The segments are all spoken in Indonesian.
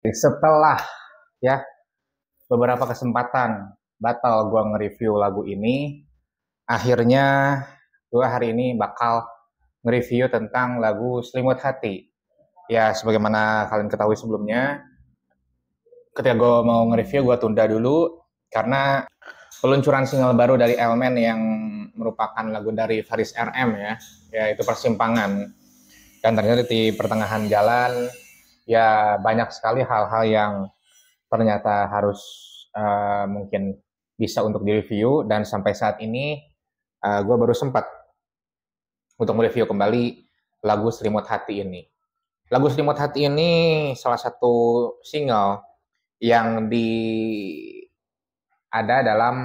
Setelah ya beberapa kesempatan batal gue nge-review lagu ini, akhirnya gue hari ini bakal nge-review tentang lagu Selimut Hati. Ya, sebagaimana kalian ketahui sebelumnya, ketika gue mau nge-review, gue tunda dulu karena peluncuran single baru dari Elmen yang merupakan lagu dari Faris RM ya, yaitu Persimpangan. Dan ternyata di pertengahan jalan, ya banyak sekali hal-hal yang ternyata harus mungkin bisa untuk direview, dan sampai saat ini gue baru sempat untuk mereview kembali lagu Selimut Hati ini. Lagu Selimut Hati ini salah satu single yang ada dalam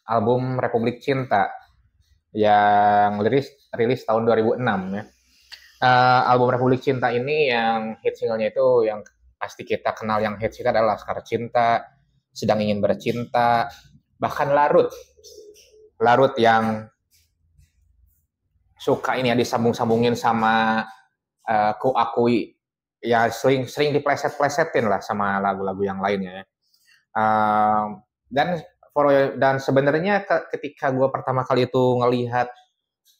album Republik Cinta yang rilis tahun 2006 ya. Album Republik Cinta ini yang hit singlenya itu yang pasti kita kenal, yang hits kita adalah Laskar Cinta, Sedang Ingin Bercinta, bahkan Larut. Larut yang suka ini ya disambung-sambungin sama Ku Akui, ya sering dipleset-plesetin lah sama lagu-lagu yang lainnya ya. Dan sebenarnya ketika gue pertama kali itu ngelihat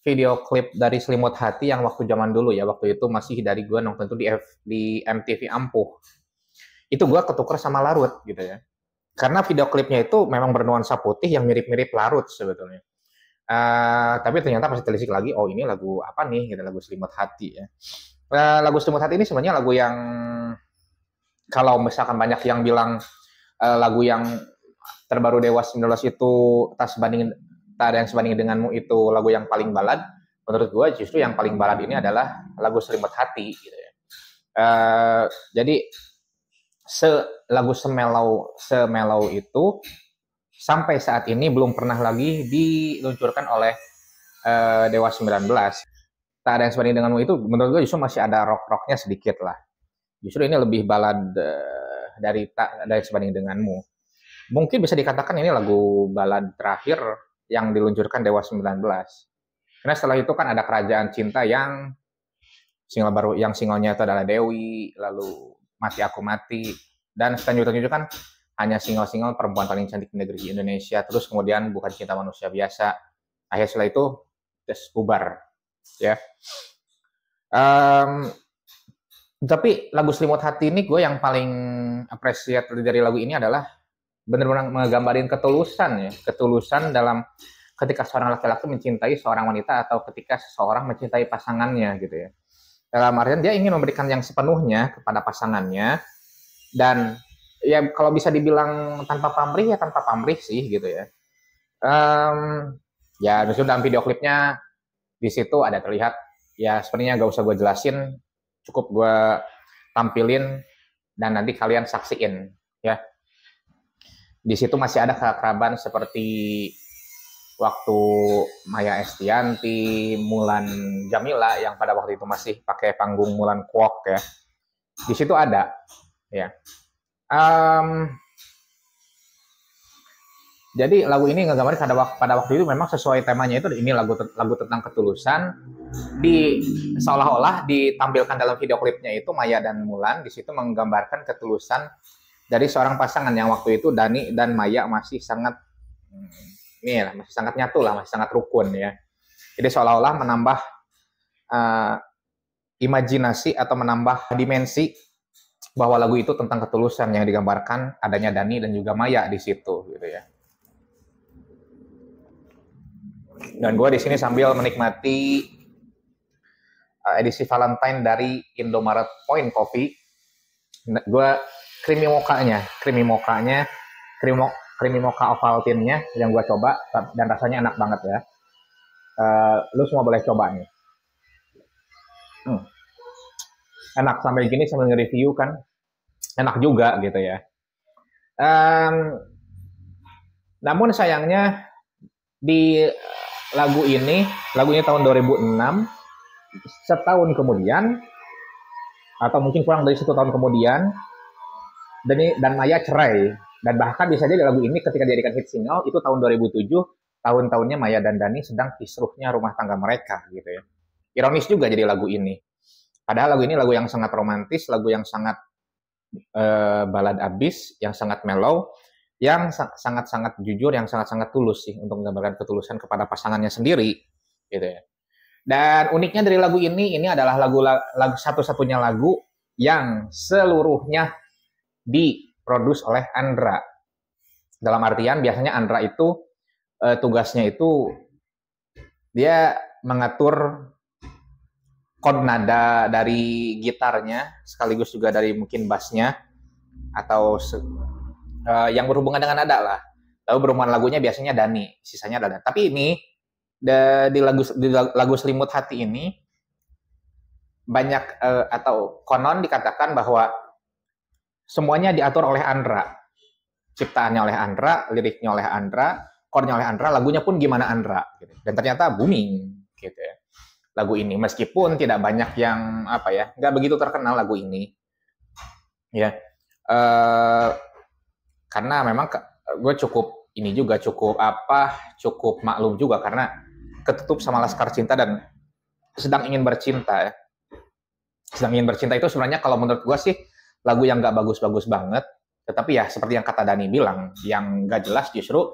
video klip dari Selimut Hati yang waktu zaman dulu ya, waktu itu masih dari gue nonton itu di MTV Ampuh, itu gue ketuker sama Larut gitu ya, karena video klipnya itu memang bernuansa putih yang mirip-mirip Larut sebetulnya. Tapi ternyata pas telisik lagi, oh ini lagu apa nih gitu, lagu Selimut Hati ya. Lagu Selimut Hati ini sebenarnya lagu yang kalau misalkan banyak yang bilang lagu yang terbaru Dewa 19 itu tak ada yang sebanding denganmu itu lagu yang paling balad, menurut gue justru yang paling balad ini adalah lagu Selimut Hati gitu ya. Jadi lagu semelau itu sampai saat ini belum pernah lagi diluncurkan oleh Dewa 19. Tak ada yang sebanding denganmu itu menurut gue justru masih ada rock-rocknya sedikit lah. Justru ini lebih balad dari tak ada yang sebanding denganmu. Mungkin bisa dikatakan ini lagu balad terakhir yang diluncurkan Dewa 19. Karena setelah itu kan ada Kerajaan Cinta yang single baru, yang singlenya itu adalah Dewi, lalu Mati Aku Mati, dan selanjutnya kan hanya single-single Perempuan Paling Cantik di Negeri Indonesia, terus kemudian Bukan Cinta Manusia Biasa. Akhirnya setelah itu terus bubar ya. Tapi lagu Selimut Hati ini gue yang paling appreciate dari lagu ini adalah benar-benar menggambarin ketulusan ya, ketulusan dalam ketika seorang laki-laki mencintai seorang wanita atau ketika seseorang mencintai pasangannya gitu ya. Dalam artian dia ingin memberikan yang sepenuhnya kepada pasangannya, dan ya kalau bisa dibilang tanpa pamrih ya tanpa pamrih sih gitu ya. Ya justru dalam video klipnya di situ ada terlihat, ya sebenarnya gak usah gue jelasin, cukup gue tampilin dan nanti kalian saksiin ya. Di situ masih ada keakraban seperti waktu Maya Estianty, Mulan Jamila yang pada waktu itu masih pakai panggung Mulan Kwok ya. Di situ ada ya. Jadi lagu ini ngegambarin pada waktu itu memang sesuai temanya, itu ini lagu tentang ketulusan. Seolah-olah ditampilkan dalam video klipnya itu Maya dan Mulan di situ menggambarkan ketulusan dari seorang pasangan yang waktu itu Dani dan Maya masih sangat masih sangat nyatu lah, masih sangat rukun ya. Jadi seolah-olah menambah imajinasi atau menambah dimensi bahwa lagu itu tentang ketulusan yang digambarkan adanya Dani dan juga Maya di situ gitu ya. Dan gue di sini sambil menikmati edisi Valentine dari Indomaret Point Coffee. Gue creamy mocha Ovaltine-nya yang gue coba dan rasanya enak banget ya. Lu semua boleh coba nih. Enak, sampai gini sambil nge-review kan enak juga gitu ya. Namun sayangnya di lagu ini tahun 2006, setahun kemudian atau mungkin kurang dari 1 tahun kemudian Dani dan Maya cerai, dan bahkan bisa jadi lagu ini ketika dijadikan hit single itu tahun 2007, tahun-tahunnya Maya dan Dani sedang kisruhnya rumah tangga mereka gitu ya. Ironis juga jadi lagu ini. Padahal lagu ini lagu yang sangat romantis, lagu yang sangat balad abis yang sangat mellow, yang sangat-sangat jujur, yang sangat-sangat tulus sih untuk menggambarkan ketulusan kepada pasangannya sendiri, gitu ya. Dan uniknya dari lagu ini adalah lagu satu-satunya lagu yang seluruhnya diproduksi oleh Andra. Dalam artian biasanya Andra itu tugasnya itu dia mengatur chord nada dari gitarnya, sekaligus juga dari mungkin bassnya, atau yang berhubungan dengan nada lah. Lalu berhubungan lagunya biasanya Dani, sisanya Dada. Tapi ini di lagu Selimut Hati ini banyak atau konon dikatakan bahwa semuanya diatur oleh Andra, ciptaannya oleh Andra, liriknya oleh Andra, chordnya oleh Andra, lagunya pun gimana Andra, gitu. Dan ternyata booming, gitu ya. Lagu ini meskipun tidak banyak yang nggak begitu terkenal lagu ini, ya, karena memang gue cukup maklum juga karena ketutup sama Laskar Cinta dan Sedang Ingin Bercinta, ya. Sedang Ingin Bercinta itu sebenarnya kalau menurut gue sih lagu yang nggak bagus-bagus banget, tetapi ya seperti yang kata Dani bilang, yang nggak jelas justru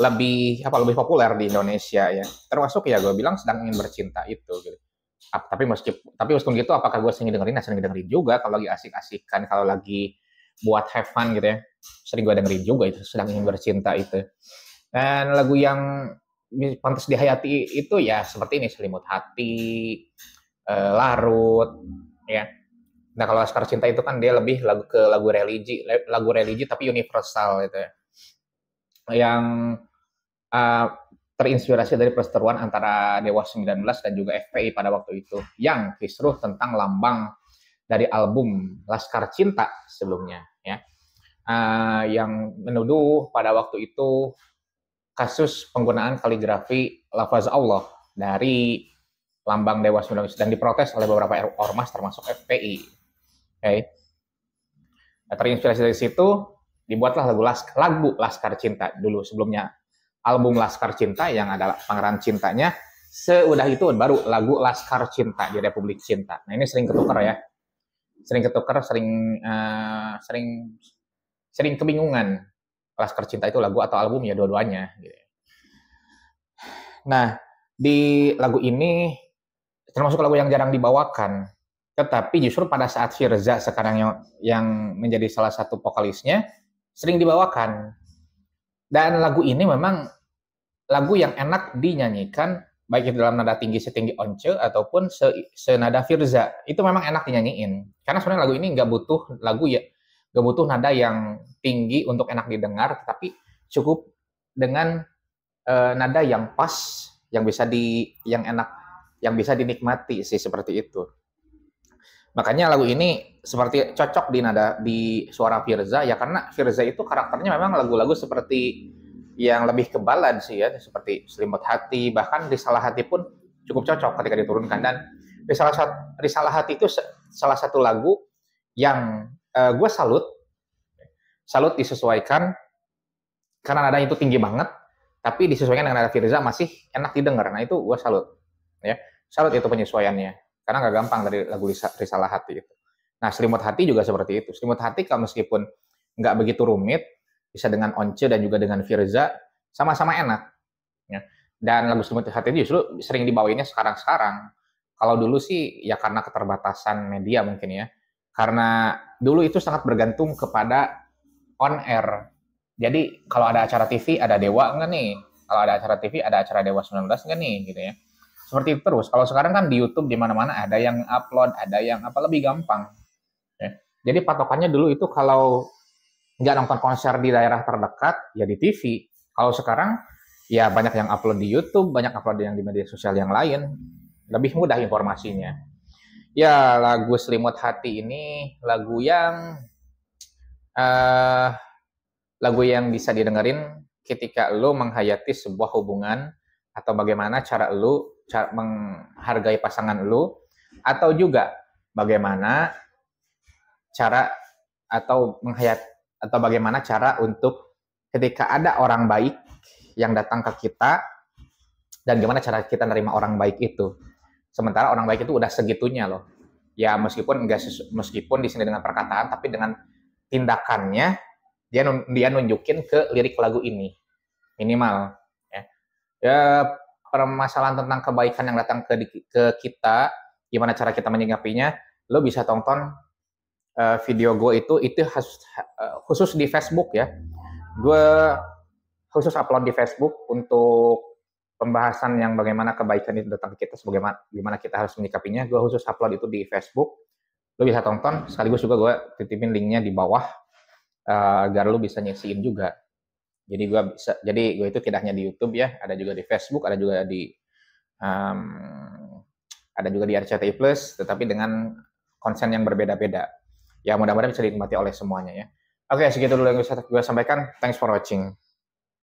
lebih populer di Indonesia ya. Termasuk ya gue bilang Sedang Ingin Bercinta itu gitu. Tapi meskipun gitu, apakah gue sering dengerin? Sering dengerin juga kalau lagi asik-asikan, kalau lagi buat have fun gitu ya. Sering gue dengerin juga itu Sedang Ingin Bercinta itu. Dan lagu yang pantas dihayati itu ya seperti ini, Selimut Hati, Larut, ya. Nah kalau Laskar Cinta itu kan dia lebih lagu religi tapi universal gitu ya. Yang terinspirasi dari perseteruan antara Dewa 19 dan juga FPI pada waktu itu, yang kisruh tentang lambang dari album Laskar Cinta sebelumnya, ya, yang menuduh pada waktu itu kasus penggunaan kaligrafi lafaz Allah dari lambang Dewa 19 dan diprotes oleh beberapa ormas termasuk FPI. Okay. Nah, terinspirasi dari situ dibuatlah lagu Laskar Cinta dulu, sebelumnya album Laskar Cinta yang adalah Pangeran Cintanya. Seudah itu baru lagu Laskar Cinta di Republik Cinta. Nah ini sering ketukar ya, sering kebingungan Laskar Cinta itu lagu atau album, ya dua-duanya. Nah di lagu ini termasuk lagu yang jarang dibawakan, tetapi justru pada saat Firza sekarang yang menjadi salah satu vokalisnya sering dibawakan. Dan lagu ini memang lagu yang enak dinyanyikan, baik itu dalam nada tinggi setinggi Once ataupun senada Firza. Itu memang enak dinyanyiin. Karena sebenarnya lagu ini nggak butuh nada yang tinggi untuk enak didengar, tapi cukup dengan nada yang pas, yang bisa dinikmati sih, seperti itu. Makanya lagu ini seperti cocok di suara Firza ya, karena Firza itu karakternya memang lagu-lagu seperti yang lebih ke balad sih ya, seperti Selimut Hati, bahkan Risalah Hati pun cukup cocok ketika diturunkan. Dan Risalah Hati itu salah satu lagu yang gue salut disesuaikan, karena nadanya itu tinggi banget, tapi disesuaikan dengan nada Firza masih enak didengar. Nah itu gue salut ya, salut itu penyesuaiannya. Karena nggak gampang dari lagu Risalah Hati itu. Nah, Selimut Hati juga seperti itu. Selimut Hati kalau meskipun nggak begitu rumit, bisa dengan Once dan juga dengan Firza, sama-sama enak. Ya. Dan lagu Selimut Hati itu justru sering dibawainnya sekarang-sekarang. Kalau dulu sih, ya karena keterbatasan media mungkin ya. Karena dulu itu sangat bergantung kepada on air. Jadi, kalau ada acara TV, ada Dewa nggak nih? Kalau ada acara TV, ada acara Dewa 19 nggak nih? Gitu ya. Seperti itu terus. Kalau sekarang kan di YouTube di mana-mana ada yang upload, ada yang lebih gampang. Ya. Jadi patokannya dulu itu kalau nggak nonton konser di daerah terdekat, ya di TV. Kalau sekarang ya banyak yang upload di YouTube, banyak upload yang di media sosial yang lain. Lebih mudah informasinya. Ya lagu Selimut Hati ini lagu yang bisa didengerin ketika lo menghayati sebuah hubungan, atau bagaimana cara menghargai pasangan lu, atau juga bagaimana cara untuk ketika ada orang baik yang datang ke kita, dan gimana cara kita nerima orang baik itu. Sementara orang baik itu udah segitunya loh, Ya meskipun enggak meskipun di sini dengan perkataan, tapi dengan tindakannya dia nunjukin ke lirik lagu ini minimal. Ya, ya permasalahan tentang kebaikan yang datang ke kita, gimana cara kita menyikapinya, lo bisa tonton video gue itu khusus di Facebook ya. Gue khusus upload di Facebook untuk pembahasan yang bagaimana kebaikan itu datang ke kita, sebagaimana gimana kita harus menyikapinya. Gue khusus upload itu di Facebook. Lo bisa tonton, sekaligus juga gue titipin linknya di bawah agar lo bisa nyaksiin juga. Jadi gue itu tidak hanya di YouTube ya, ada juga di Facebook, um, ada juga di RCTI Plus, tetapi dengan konten yang berbeda-beda. Ya mudah-mudahan bisa dinikmati oleh semuanya ya. Oke, segitu dulu yang bisa gue sampaikan. Thanks for watching.